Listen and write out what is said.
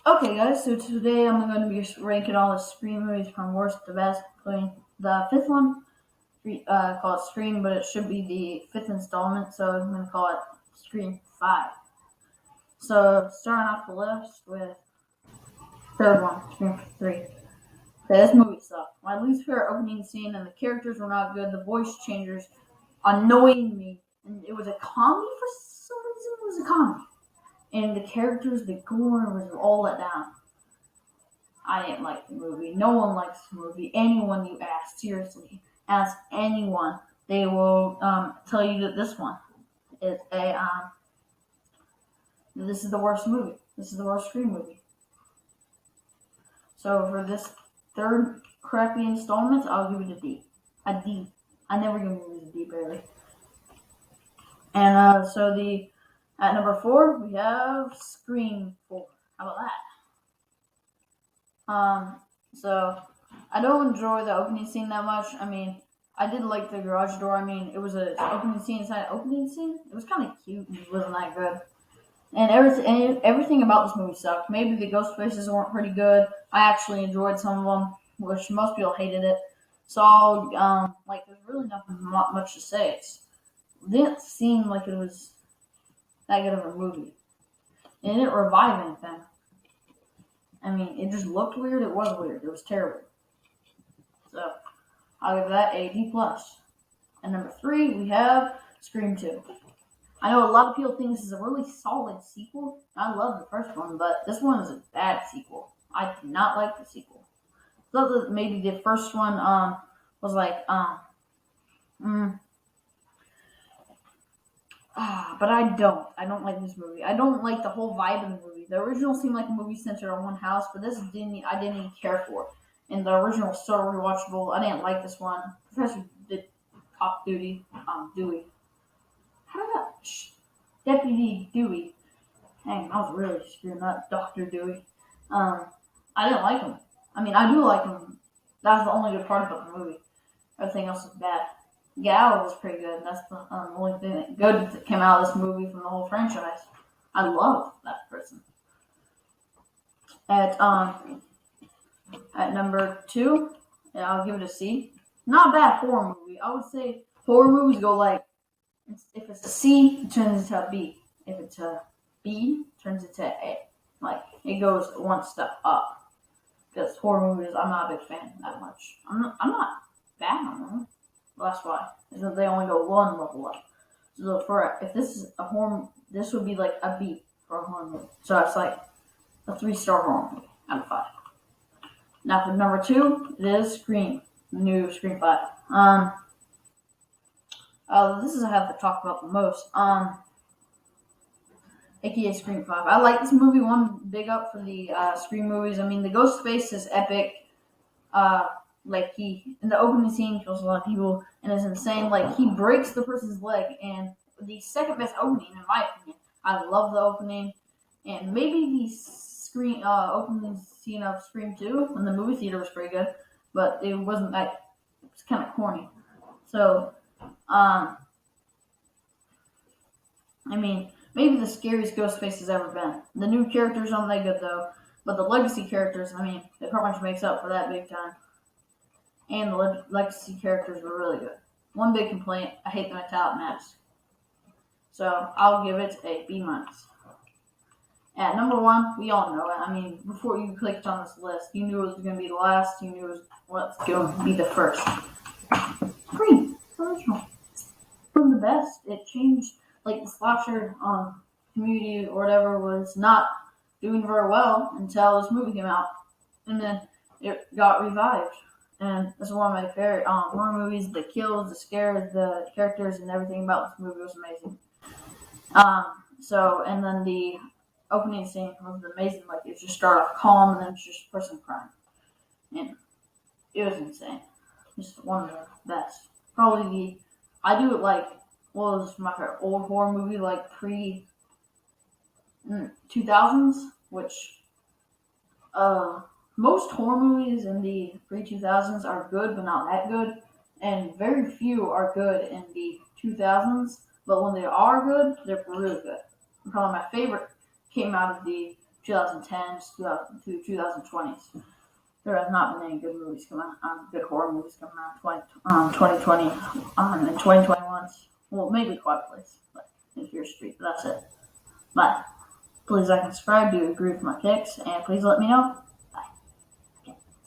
Okay, guys, so today I'm going to be ranking all the Scream movies from worst to best, including the fifth one. Call it Scream, but it should be the fifth installment, so I'm going to call it Scream 5. So, starting off the list with third one, Scream 3. Okay, this movie sucked. My least favorite opening scene, and the characters were not good. The voice changers annoying me, and it was a comedy for some reason. It was a comedy, and the characters, the gore was all let down. I didn't like the movie. No one likes the movie. Anyone you ask, seriously, ask anyone, they will tell you that this one is this is the worst movie. This is the worst Scream movie. So for this third crappy installment, I'll give it a D. A D. I never give movies a D, barely. And so the at number 4 we have Scream 4. How about that? So I don't enjoy the opening scene that much. I mean, I did like the garage door. I mean, it was an opening scene inside an opening scene. It was kind of cute and it wasn't that good. And everything about this movie sucked. Maybe the ghost faces weren't pretty good. I actually enjoyed some of them, which most people hated it. So, there's really nothing much to say. It didn't seem like it was that good of a movie. It didn't revive anything. I mean, it just looked weird. It was weird. It was terrible. So, I'll give that a D plus. And number 3, we have Scream 2. I know a lot of people think this is a really solid sequel. I love the first one, but this one is a bad sequel. I did not like the sequel. I thought that maybe the first one was like but I don't. I don't like this movie. I don't like the whole vibe of the movie. The original seemed like a movie centered on one house, but this didn't. I didn't even care for it. And the original was so rewatchable. I didn't like this one. Professor did Cop Duty, Dewey. How did that? Deputy Dewey. Dang, I was really screwing up. Dr. Dewey. I didn't like him. I mean, I do like him. That's the only good part about the movie. Everything else is bad. Gal was pretty good. That's the only thing that good that came out of this movie from the whole franchise. I love that person. At at number 2, I'll give it a C. Not a bad horror movie. I would say horror movies go like, if it's a C, it turns into a B. If it's a B, it turns into A. Like, it goes one step up. Because horror movies, I'm not a big fan that much. I'm not bad on them. Well, that's why. Because they only go one level up. So if this is a horror, this would be like a B for a horror movie. So it's like a 3-star horror movie out of 5. Now for number 2, it is Scream. New Scream 5. This is what I have to talk about the most. AKA Scream 5. I like this movie. One big up for the Scream movies. I mean, the ghost face is epic. Like, he, in the opening scene, kills a lot of people and is insane. Like, he breaks the person's leg, and the second best opening, in my opinion. I love the opening. And maybe the opening scene of Scream 2 in the movie theater was pretty good, but it wasn't that, it was kind of corny. So, I mean, maybe the scariest Ghostface has ever been. The new characters aren't that good though, but the legacy characters, I mean, they pretty much makes up for that big time. And the legacy characters were really good. One big complaint: I hate the metallic mask. So I'll give it a B minus. At number 1, we all know it. I mean, before you clicked on this list, you knew it was going to be the last. You knew it was what's going to be the first. Scream original. From the best. It changed, like, the slasher community or whatever was not doing very well until this movie came out, and then it got revived. And this is one of my favorite horror movies. The kills, the scares, the characters, and everything about this movie was amazing. And then the opening scene was amazing. Like, it just started off calm, and then it's just a person crying, and it was insane. Just one of the best. Probably I do it like, what was my favorite old horror movie, like pre 2000s, which most horror movies in the pre 2000s are good, but not that good, and very few are good in the 2000s. But when they are good, they're really good. Probably my favorite came out of the 2010s to 2020s. There have not been any good movies coming out, good horror movies coming out 2020 and 2021. Well, maybe Quiet Place, but in Fear Street. That's it. But please like and subscribe. Do you agree with my picks? And please let me know.